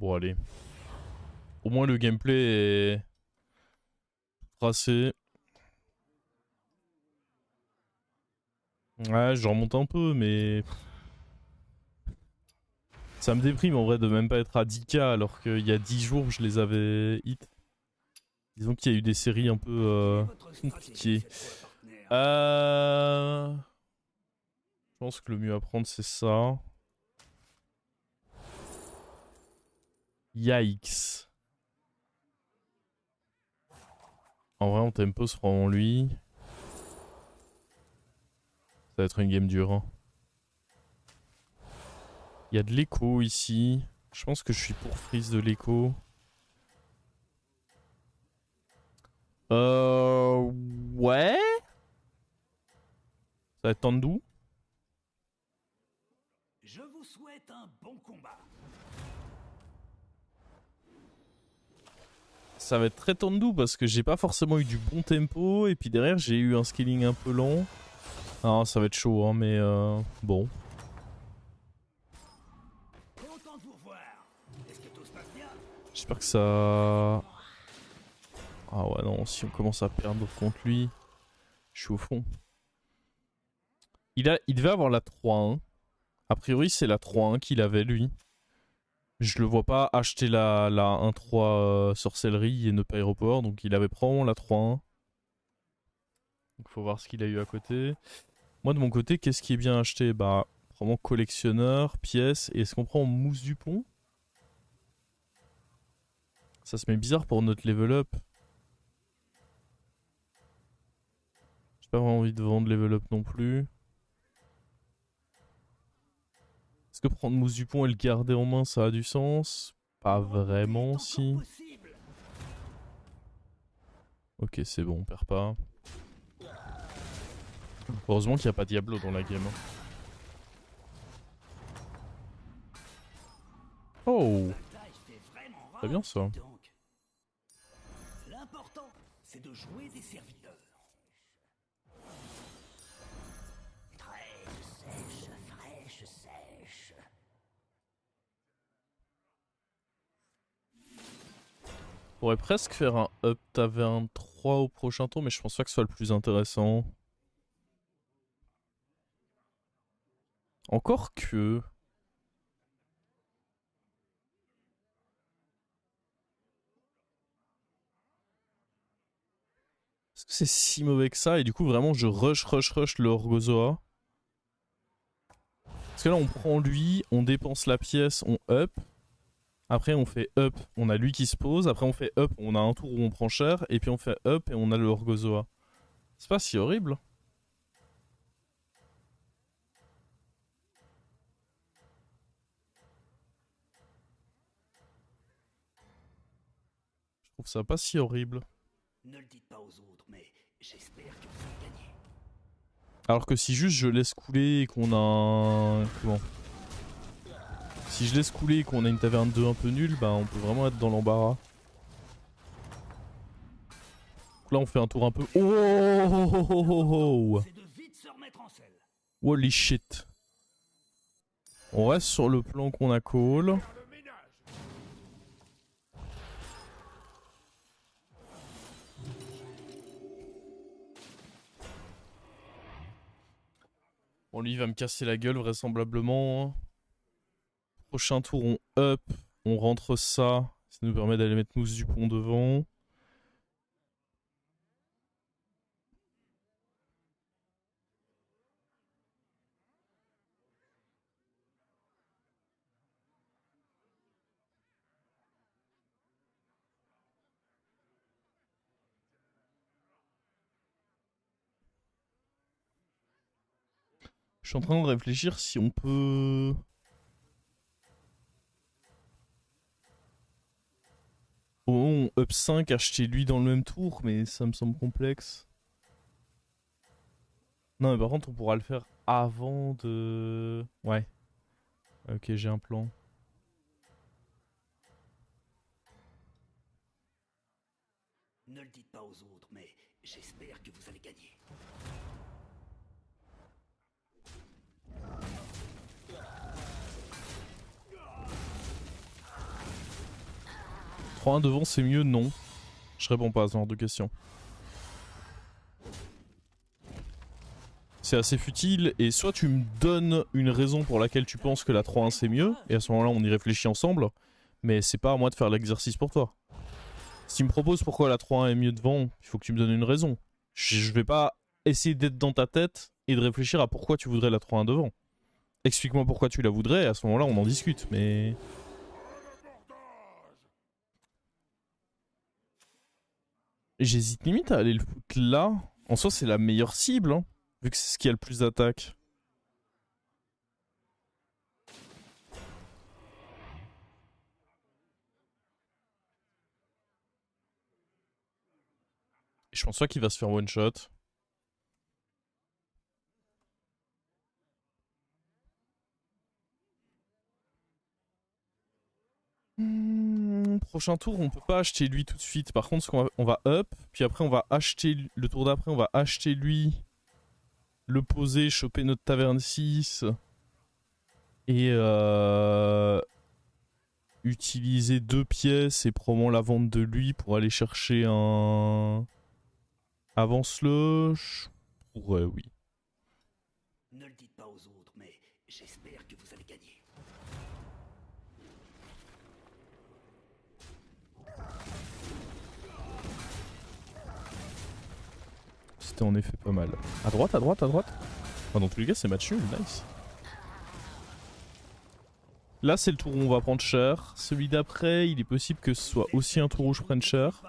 Bon, allez. Au moins, le gameplay est tracé. Ouais, je remonte un peu, mais... Ça me déprime en vrai de même pas être à 10K alors qu'il y a 10 jours je les avais hit. Disons qu'il y a eu des séries un peu compliquées. Je pense que le mieux à prendre c'est ça. Yikes. En vrai, en tempo, c'est vraiment lui. Ça va être une game dure. Hein. Il y a de l'écho ici. Je pense que je suis pour freeze de l'écho. Ouais. Ça va être Tendu. Je vous souhaite un bon combat. Ça va être très Tendu parce que j'ai pas forcément eu du bon tempo. Et puis derrière, j'ai eu un scaling un peu lent. Ah, ça va être chaud, hein, mais bon. Content de vous revoir. Est-ce que tout se passe bien? J'espère que ça... Ah ouais, non, si on commence à perdre contre lui, je suis au fond. Il devait avoir la 3-1. A priori, c'est la 3-1 qu'il avait, lui. Je le vois pas acheter la 1-3 sorcellerie et ne pas aéroport, donc il avait probablement la 3-1. Donc faut voir ce qu'il a eu à côté. Moi, de mon côté, qu'est-ce qui est bien acheté? Bah, vraiment collectionneur, pièces. Et est-ce qu'on prend mousse du pont? Ça se met bizarre pour notre level up. J'ai pas vraiment envie de vendre level up non plus. Est-ce que prendre mousse du pont et le garder en main, ça a du sens? Pas vraiment, si. Ok, c'est bon, on perd pas. Heureusement qu'il n'y a pas Diablo dans la game. Oh, très bien ça. L'important, c'est de jouer des serviteurs. Fraîche, sèche. On pourrait presque faire un up taverne 3 au prochain tour, mais je pense pas que ce soit le plus intéressant. Encore que... Est-ce que c'est si mauvais que ça? Et du coup, vraiment, je rush le Orgozoa. Parce que là, on prend lui, on dépense la pièce, on up. Après, on fait up, on a lui qui se pose. Après, on fait up, on a un tour où on prend cher. Et puis, on fait up et on a le Orgozoa. C'est pas si horrible. Je trouve ça pas si horrible. Ne le dites pas aux autres, mais j'espère que vous allez gagner. Alors que si juste je laisse couler et qu'on a un... Comment? Si je laisse couler et qu'on a une taverne 2 un peu nulle, bah on peut vraiment être dans l'embarras. Là on fait un tour un peu... Oh, c'est de vite se remettre en selle. holy shit. On reste sur le plan qu'on a call. Bon lui il va me casser la gueule vraisemblablement. Prochain tour on up, on rentre ça. Ça nous permet d'aller mettre Mousse du Pont devant. Je suis en train de réfléchir si on peut... Au moment on up 5, acheter lui dans le même tour, mais ça me semble complexe. Non mais par contre on pourra le faire avant de... Ouais. Ok, j'ai un plan. Ne le dites pas aux autres, mais j'espère que vous allez gagner. 3-1 devant c'est mieux? Non. Je réponds pas à ce genre de questions. C'est assez futile et soit tu me donnes une raison pour laquelle tu penses que la 3-1 c'est mieux, et à ce moment-là on y réfléchit ensemble, mais c'est pas à moi de faire l'exercice pour toi. Si tu me proposes pourquoi la 3-1 est mieux devant, il faut que tu me donnes une raison. Je vais pas essayer d'être dans ta tête et de réfléchir à pourquoi tu voudrais la 3-1 devant. Explique-moi pourquoi tu la voudrais et à ce moment-là on en discute, mais... J'hésite limite à aller le foutre là. En soi c'est la meilleure cible, hein, vu que c'est ce qui a le plus d'attaques. Et je pense pas qu'il va se faire one shot. Prochain tour, on peut pas acheter lui tout de suite. Par contre, on va up, puis après on va acheter le tour d'après, on va acheter lui, le poser, choper notre taverne 6 et utiliser 2 pièces et probablement la vente de lui pour aller chercher un... Avance-le. Ouais, oui. Ne le dites pas aux autres, mais j'espère que vous allez gagner. C'était en effet pas mal. À droite, à droite, à droite. Enfin, dans tous les cas, c'est match nul, nice. Là, c'est le tour où on va prendre cher. Celui d'après, il est possible que ce soit aussi un tour où je prenne cher.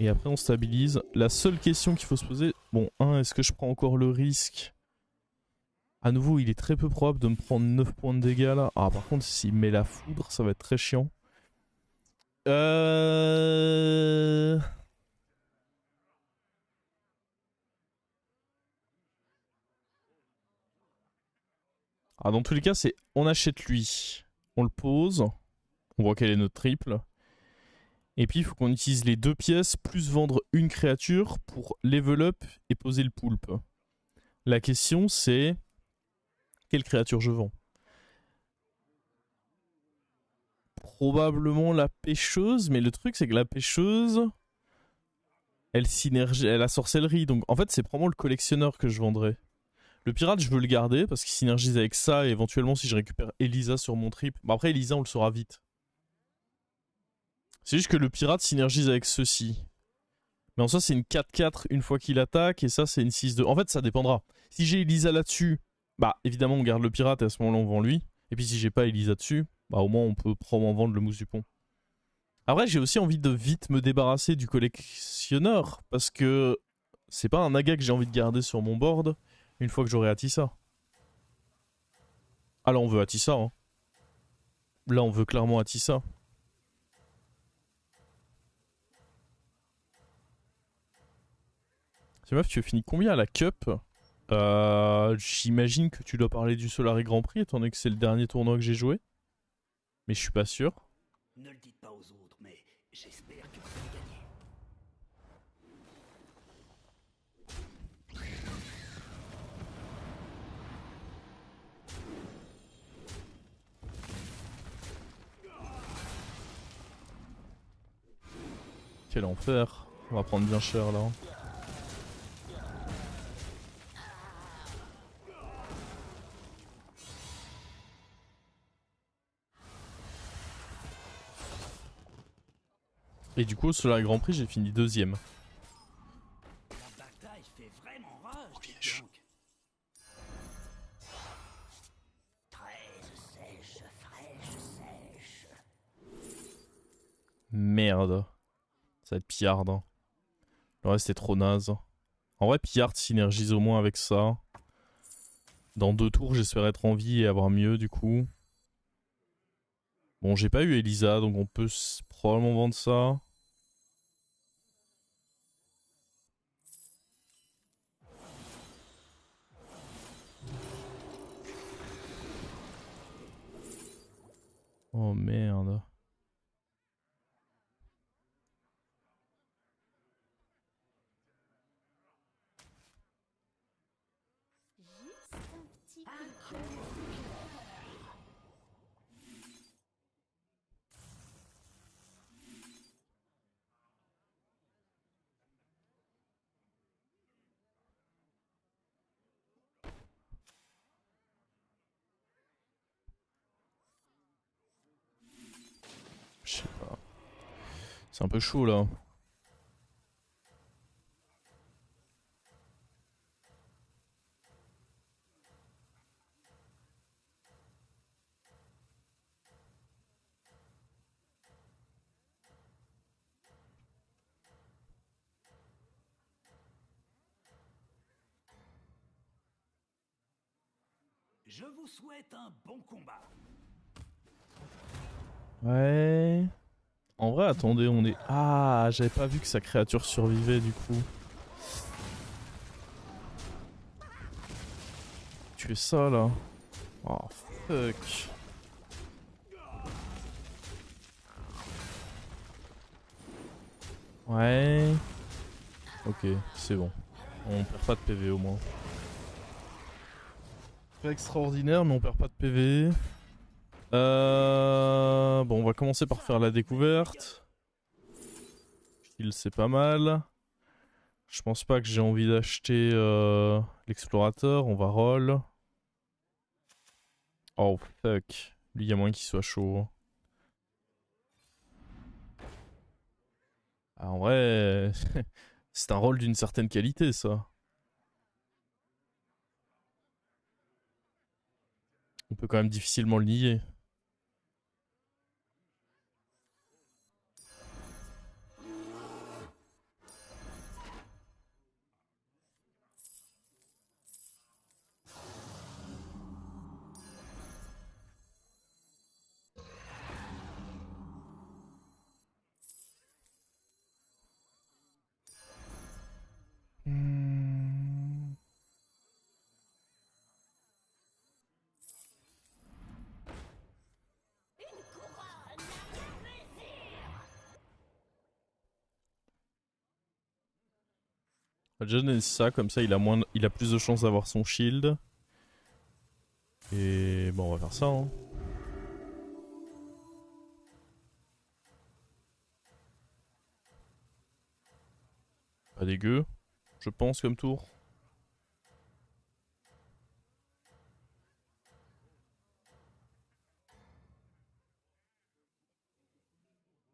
Et après, on stabilise. La seule question qu'il faut se poser... Bon, est-ce que je prends encore le risque? À nouveau, il est très peu probable de me prendre 9 points de dégâts là. Ah, par contre, s'il met la foudre, ça va être très chiant. Ah, dans tous les cas, c'est on achète lui. On le pose. On voit quelle est notre triple. Et puis, il faut qu'on utilise les 2 pièces plus vendre une créature pour level up et poser le poulpe. La question, c'est... Quelle créature je vends? Probablement la pêcheuse, mais le truc, c'est que la pêcheuse... Elle a sorcellerie, donc en fait, c'est probablement le collectionneur que je vendrais. Le pirate, je veux le garder parce qu'il synergise avec ça et éventuellement, si je récupère Elisa sur mon trip... Bon, après, Elisa, on le saura vite. C'est juste que le pirate synergise avec ceci. Mais en soi, c'est une 4-4 une fois qu'il attaque, et ça, c'est une 6-2. En fait, ça dépendra. Si j'ai Elisa là-dessus, bah évidemment, on garde le pirate et à ce moment-là, on vend lui. Et puis si j'ai pas Elisa dessus, bah au moins, on peut probablement vendre le mousse du pont. Après, j'ai aussi envie de vite me débarrasser du collectionneur, parce que c'est pas un naga que j'ai envie de garder sur mon board une fois que j'aurai Atissa. Ah là, on veut Atissa, hein. Là, on veut clairement Atissa. C'est meuf, tu as fini combien à la cup? J'imagine que tu dois parler du Solari Grand Prix, étant donné que c'est le dernier tournoi que j'ai joué. Mais je suis pas sûr. Ne le dites pas aux autres, mais j'espère que vous allez gagner. Quel enfer. On va prendre bien cher là. Et du coup, au Solari Grand Prix, j'ai fini deuxième. La bataille fait vraiment rage, Wesh. donc. 13 sèches, fraîches, sèches. Merde. Ça va être Piard. Hein. Le reste est trop naze. En vrai, Piard synergise au moins avec ça. Dans 2 tours, j'espère être en vie et avoir mieux du coup. Bon, j'ai pas eu Elisa, donc on peut probablement vendre ça. Oh merde. C'est un peu chaud là. Je vous souhaite un bon combat. Ouais. En vrai, attendez, on est... Ah, j'avais pas vu que sa créature survivait du coup. Tu es ça là. Oh fuck. Ouais. Ok, c'est bon. On perd pas de PV au moins. Pas extraordinaire, mais on perd pas de PV. Bon, on va commencer par faire la découverte. Il c'est pas mal. Je pense pas que j'ai envie d'acheter l'explorateur. On va roll. Oh fuck. Lui, il y a moins qu'il soit chaud. Ah, en vrai, c'est un rôle d'une certaine qualité, ça. On peut quand même difficilement le nier. Hmm. On va déjà donner ça, comme ça il a plus de chances d'avoir son shield. Et bon, on va faire ça. Hein. Pas dégueu, je pense, comme tour.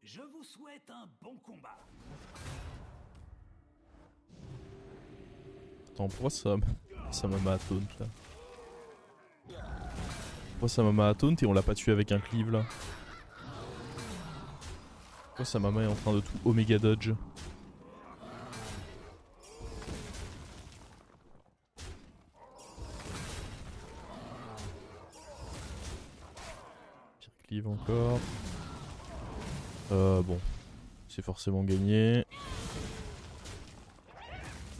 Je vous souhaite un bon combat. Attends, pourquoi ça m'a taunt là? Pourquoi ça m'a taunt et on l'a pas tué avec un cleave là? Pourquoi sa maman est en train de tout Omega Dodge? Pire cleave encore. Bon. C'est forcément gagné.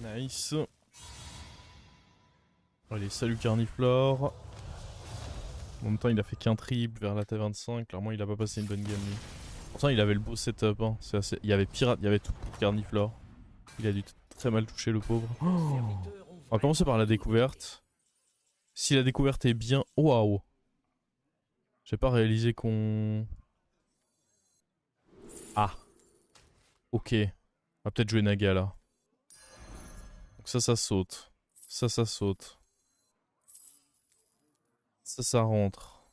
Nice. Allez, salut Carniflore. En même temps, il a fait qu'un triple vers la T25. Clairement, il a pas passé une bonne game lui. Pourtant, il avait le beau setup. Hein. Il y avait pirate, il y avait tout pour Carniflore. Il a dû très mal toucher le pauvre. Oh, on va commencer par la découverte. Si la découverte est bien... Waouh. J'ai pas réalisé qu'on... Ah. Ok. On va peut-être jouer Naga là. Donc ça saute. Ça saute. Ça rentre.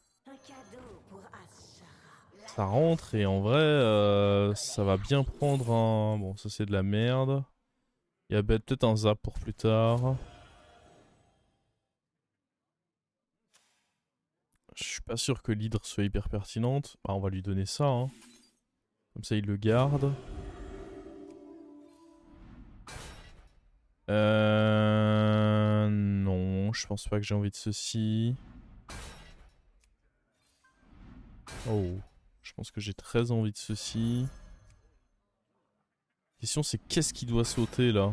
Ça rentre et en vrai, ça va bien prendre un... Bon, ça c'est de la merde. Il y a peut-être un zap pour plus tard. Je suis pas sûr que l'hydre soit hyper pertinente. Bah, on va lui donner ça. Hein. Comme ça, il le garde. Non, je pense pas que j'ai envie de ceci. Oh, je pense que j'ai très envie de ceci. La question c'est qu'est-ce qui doit sauter là?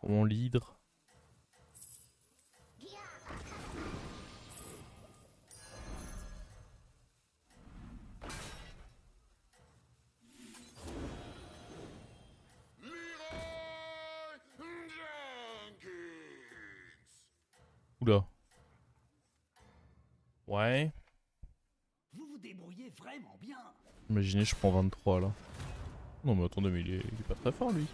On l'hydre. Oula. Ouais. Vous vous débrouillez vraiment bien. Imaginez, je prends 23 là. Non mais attendez, mais il est pas très fort lui.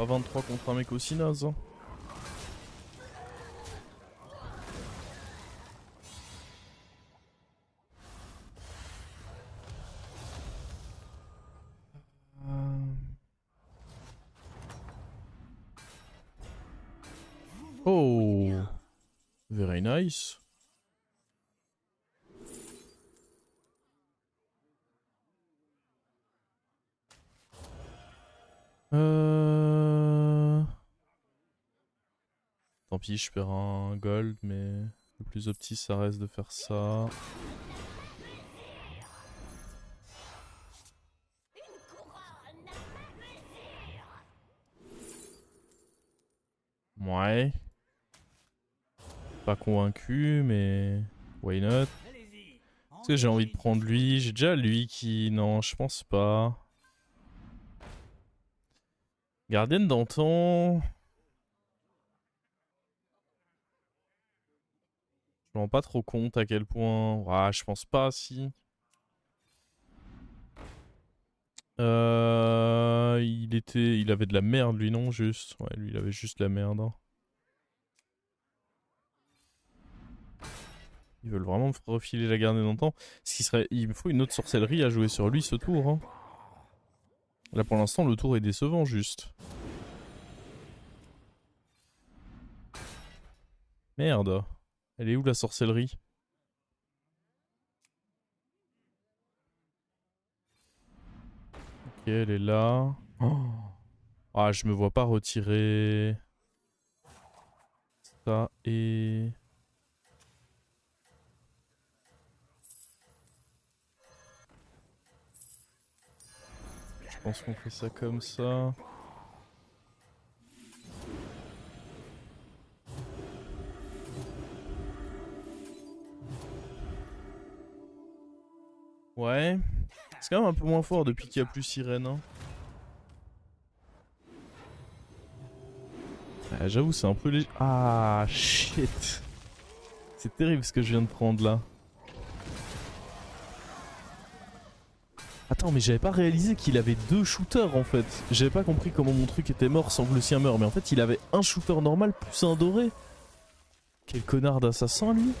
Pas 23 contre un mec aussi naze. Hein. Oh, very nice. Tant pis, je perds un gold, mais le plus opti, ça reste de faire ça. Ouais. Pas convaincu, mais why not? Est-ce que j'ai envie de prendre lui? J'ai déjà lui qui... Non, je pense pas. Gardienne d'antan... Je me rends pas trop compte à quel point... Ouais, je pense pas, si. Il avait de la merde, lui, non? Juste. Ouais, lui, il avait juste de la merde. Hein. Ils veulent vraiment me refiler la gardienne d'antan. Il me faut une autre sorcellerie à jouer sur lui ce tour. Hein. Là, pour l'instant, le tour est décevant, juste. Merde. Elle est où, la sorcellerie? Ok, elle est là. Oh. Ah, je me vois pas retirer... ça et... Je pense qu'on fait ça comme ça. Ouais. C'est quand même un peu moins fort depuis qu'il n'y a plus sirène. Hein. Ah, j'avoue, c'est un peu léger. Ah, shit. C'est terrible ce que je viens de prendre là. Attends, mais j'avais pas réalisé qu'il avait deux shooters en fait. J'avais pas compris comment mon truc était mort sans que le sien meure. Mais en fait, il avait un shooter normal plus un doré. Quel connard d'assassin lui.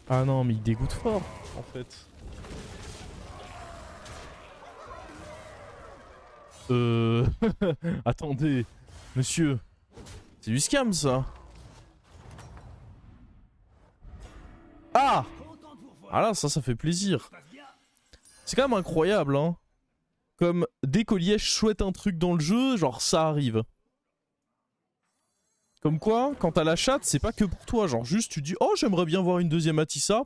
Ah non, mais il dégoûte fort en fait. Attendez, monsieur. C'est du scam ça. Ah! Ah là, ça fait plaisir. C'est quand même incroyable, hein. Comme dès qu'Oliège souhaite un truc dans le jeu, genre ça arrive. Comme quoi, quand t'as la chatte, c'est pas que pour toi. Genre juste tu dis, oh j'aimerais bien voir une deuxième Atissa.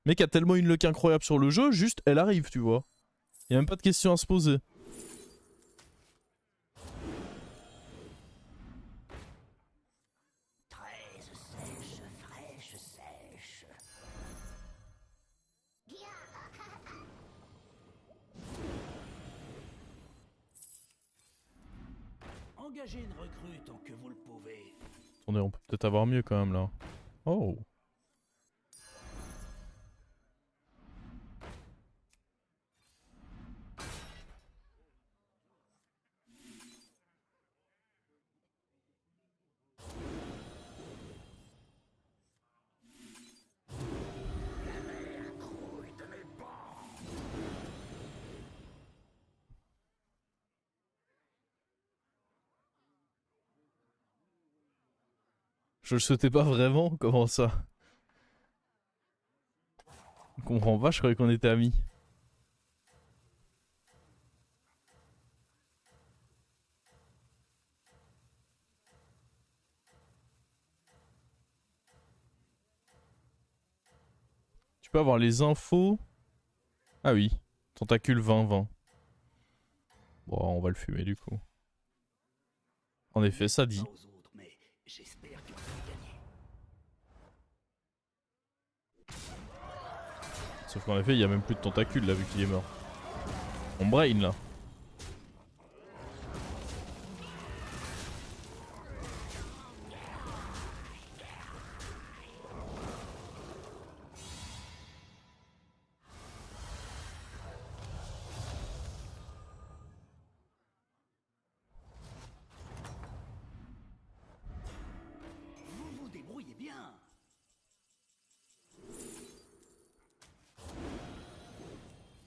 Mec a tellement une luck incroyable sur le jeu, juste elle arrive, tu vois. Y'a même pas de question à se poser. Engagez une recrue tant que vous le pouvez. Attendez, on peut peut-être avoir mieux quand même là. Oh. Je le souhaitais pas vraiment, comment ça? Je comprends pas, je croyais qu'on était amis. Tu peux avoir les infos. Ah oui, tentacule 20-20. Bon, on va le fumer du coup. En effet, ça dit. Sauf qu'en effet, il y a même plus de tentacules là vu qu'il est mort. On brain là.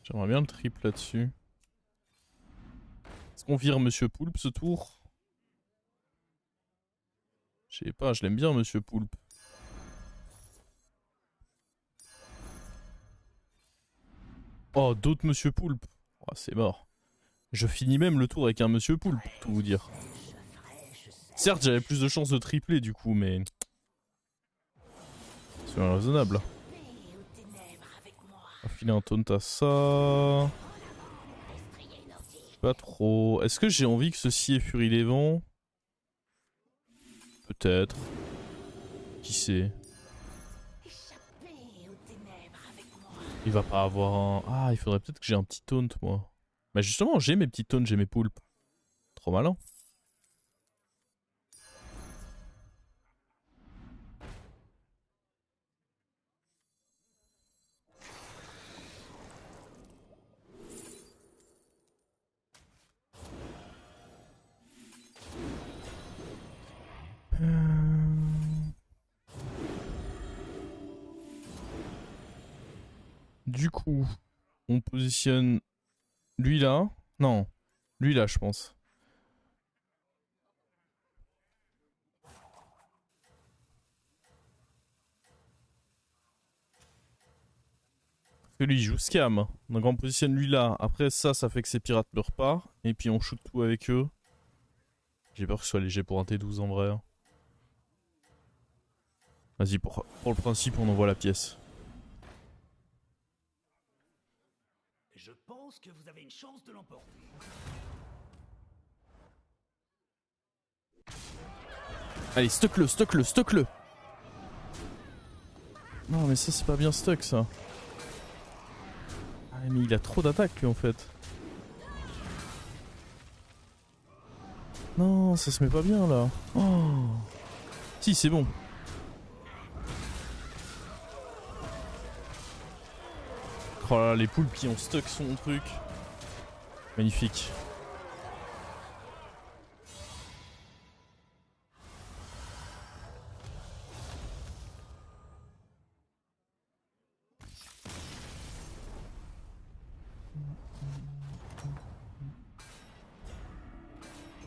J'aimerais bien le triple là-dessus. Est-ce qu'on vire Monsieur Poulpe ce tour? Je sais pas, je l'aime bien Monsieur Poulpe. Oh, d'autres Monsieur Poulpe. Oh, c'est mort. Je finis même le tour avec un Monsieur Poulpe, pour tout vous dire. Certes, j'avais plus de chances de tripler du coup, mais... c'est raisonnable. On va filer un taunt à ça... Pas trop... Est-ce que j'ai envie que ceci ait Furie des Vents? Peut-être. Qui sait? Il va pas avoir un... Ah, il faudrait peut-être que j'ai un petit taunt, moi. Bah justement, j'ai mes petits taunts, j'ai mes poulpes. Trop malin. Du coup, on positionne lui là. Non, lui là, je pense. Parce que lui, il joue scam. Donc on positionne lui là. Après ça, ça fait que ces pirates meurent pas. Et puis on shoot tout avec eux. J'ai peur que ce soit léger pour un T12 en vrai. Vas-y, pour le principe, on envoie la pièce. Je pense que vous avez une chance de l'emporter. Allez, stuck-le, stuck-le, stuck-le. Non, mais ça, c'est pas bien stuck, ça. Ah, mais il a trop d'attaques, lui, en fait. Non, ça se met pas bien, là. Oh. Si, c'est bon. Oh là là, les poulpes qui ont stuck son truc. Magnifique.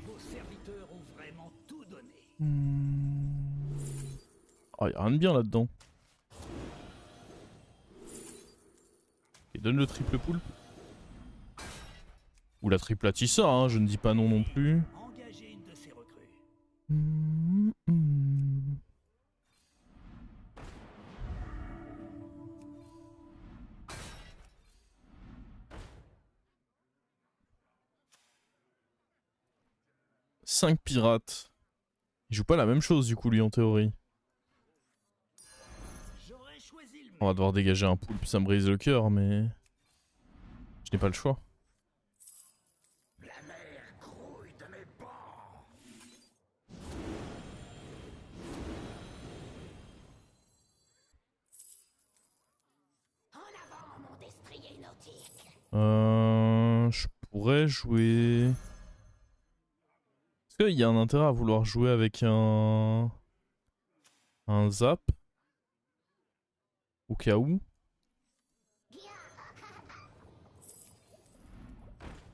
Vos serviteurs ont vraiment tout donné. Oh, y'a rien de bien là-dedans. Et donne le triple poulpe. Ou la triple Atissa, hein, je ne dis pas non non plus. Engagez une de ces recrues. 5 pirates. Il joue pas la même chose du coup lui en théorie. J'aurais choisi le On va devoir dégager un poulpe, ça me brise le cœur mais... je n'ai pas le choix. La mer grouille de mes bancs. En avant, mon destrier nautique. Je pourrais jouer... Est-ce qu'il y a un intérêt à vouloir jouer avec un zap? Au cas où.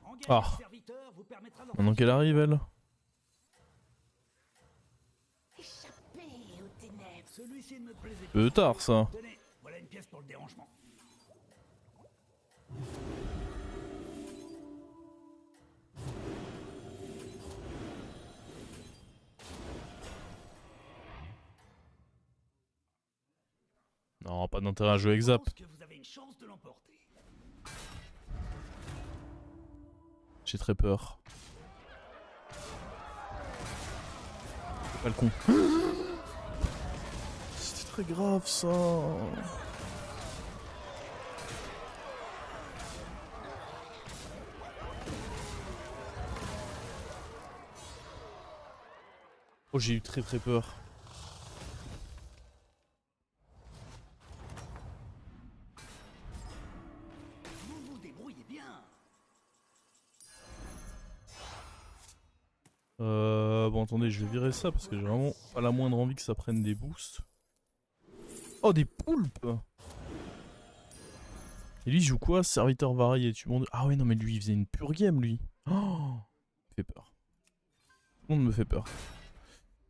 Engager Ah. un serviteur vous permettra d'en Maintenant qu'elle arrive elle. Échappez aux ténèbres. Celui-ci ne me plaisait Peu tard ça. Tenez, voilà une pièce pour le dérangement. Non, pas d'intérêt à jouer avec zap. Je pense que vous avez une chance de l'emporter. J'ai très peur. C'est pas le con. C'était très grave ça. Oh, j'ai eu très très peur. Vous vous débrouillez bien. Bon attendez, je vais virer ça parce que j'ai vraiment pas la moindre envie que ça prenne des boosts. Oh, des poulpes! Et lui, il joue quoi? Serviteur varié, tu montes. Ah ouais, non, mais lui, il faisait une pure game, lui. Oh, il fait peur. Tout le monde me fait peur.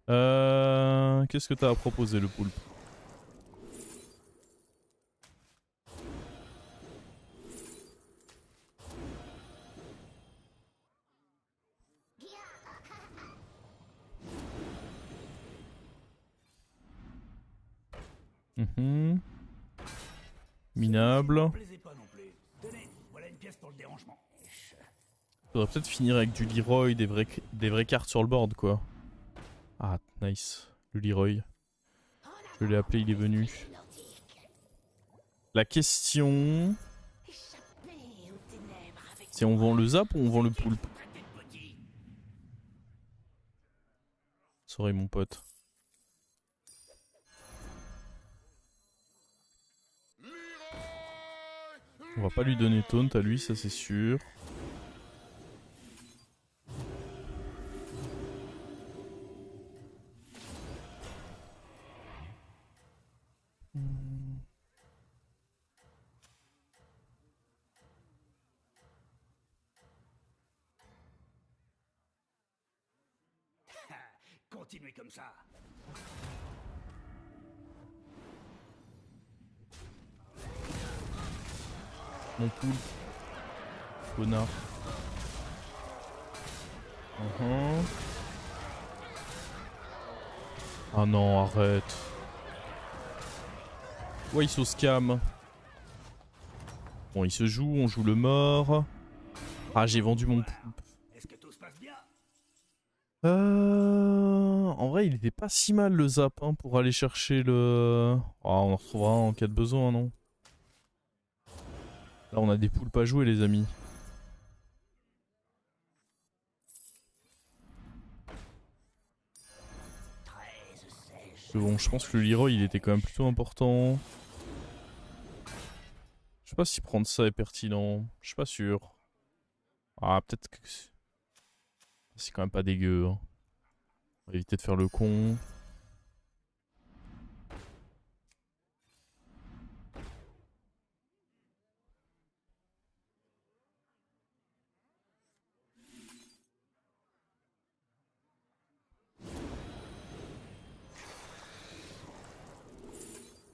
Qu'est-ce que t'as à proposer, le poulpe? Mhm. Minable. Ne plaisez pas non plus. Tenez, voilà une pièce pour le dérangement. Faudrait peut-être finir avec du Leroy, des vraies cartes sur le board, quoi. Ah, nice. Le Leroy. Je l'ai appelé, il est venu. La question... Échappez aux ténèbres avec c'est on vend le zap ou on vend le poulpe? Traitez de petit. Sorry, mon pote. On va pas lui donner taunt à lui, ça c'est sûr. Continuez comme ça. Mon poulpe. Connard. Ah non, arrête. Ouais, il se scam. Bon, il se joue, on joue le mort. Ah, j'ai vendu mon poulpe. Est-ce que tout se passe bien? En vrai, il était pas si mal le zap hein, pour aller chercher le... Ah, on en retrouvera un en cas de besoin, non? Là, on a des poulpes à jouer, les amis. Mais bon, je pense que le Leroy, il était quand même plutôt important. Je sais pas si prendre ça est pertinent. Je suis pas sûr. Ah, peut-être que... c'est quand même pas dégueu. Hein. On va éviter de faire le con.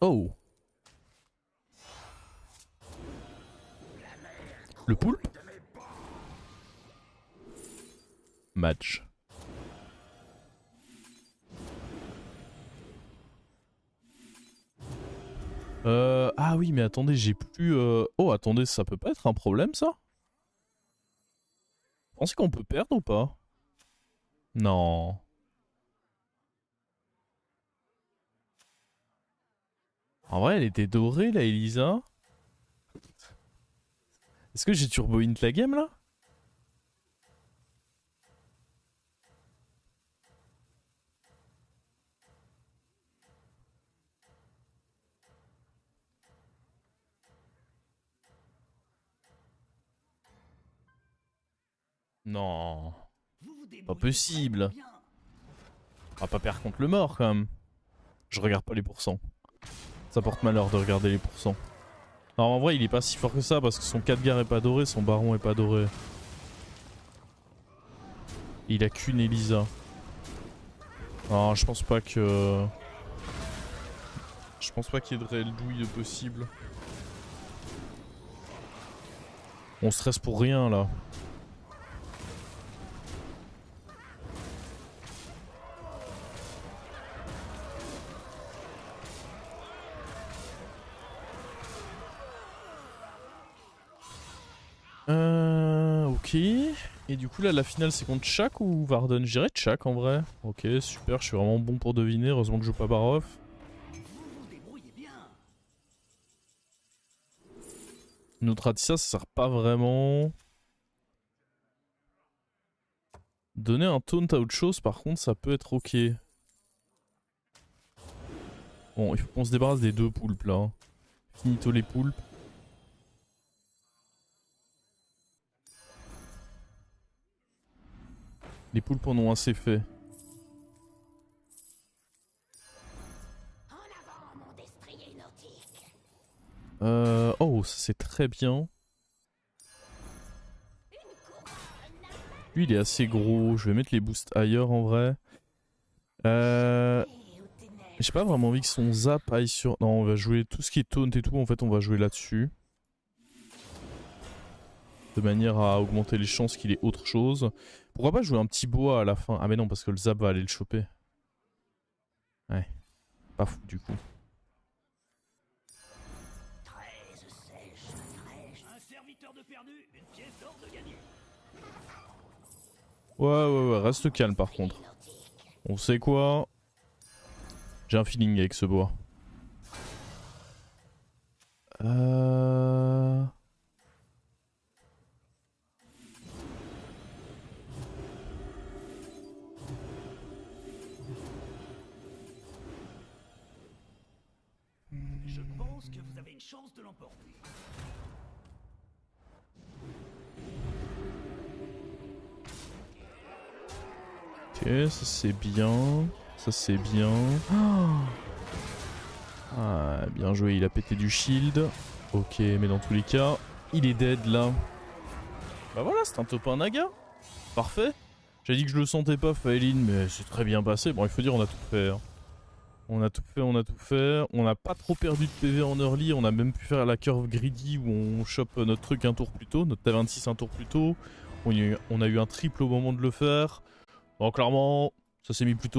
Oh! Le poulpe? Match. Ah oui, mais attendez, j'ai plus... Oh, attendez, ça peut pas être un problème, ça? Vous pensez qu'on peut perdre ou pas? Non. En vrai, elle était dorée, là, Elisa. Est-ce que j'ai turbo int la game, là? Non. Vous vous Pas débrouillez possible. vraiment bien. On va pas perdre contre le mort, quand même. Je regarde pas les pourcents. Ça porte malheur de regarder les pourcents. Alors en vrai il est pas si fort que ça parce que son 4 gare est pas doré, son baron est pas doré. Il a qu'une Elisa. Alors je pense pas que... Je pense pas qu'il y ait de réel douille de possible. On stresse pour rien là. Ok. Et du coup là la finale c'est contre Shaq ou Varden? Je dirais Shaq en vrai. Ok super, je suis vraiment bon pour deviner. Heureusement que je joue pas Barov. Vous vous débrouillez bien. Notre Atissa ça sert pas vraiment. Donner un taunt à autre chose par contre ça peut être ok. Bon il faut qu'on se débarrasse des deux poulpes là. Finito les poulpes. Les poulpes en ont assez fait. En avant, mon destrier nautique. Oh, ça c'est très bien. Lui il est assez gros, je vais mettre les boosts ailleurs en vrai. J'ai pas vraiment envie que son zap aille sur... Non, on va jouer tout ce qui est taunt et tout, en fait on va jouer là-dessus. De manière à augmenter les chances qu'il ait autre chose. Pourquoi pas jouer un petit bois à la fin? Ah mais non, parce que le zap va aller le choper. Ouais, pas fou du coup. Un serviteur de perdu, une pièce d'or de gagné. Ouais, reste calme par contre. On sait quoi? J'ai un feeling avec ce bois. Je pense que vous avez une chance de l'emporter. Ok, ça c'est bien. Ça c'est bien. Ah, bien joué, il a pété du shield. Ok, mais dans tous les cas, il est dead là. Bah voilà, c'est un top 1 Naga. Parfait. J'ai dit que je le sentais pas, Faeline, mais c'est très bien passé. Bon, il faut dire, on a tout fait. Hein. On a tout fait. On n'a pas trop perdu de PV en early. On a même pu faire la curve greedy où on chope notre truc un tour plus tôt, notre T26 un tour plus tôt. On a eu un triple au moment de le faire. Donc clairement, ça s'est mis plutôt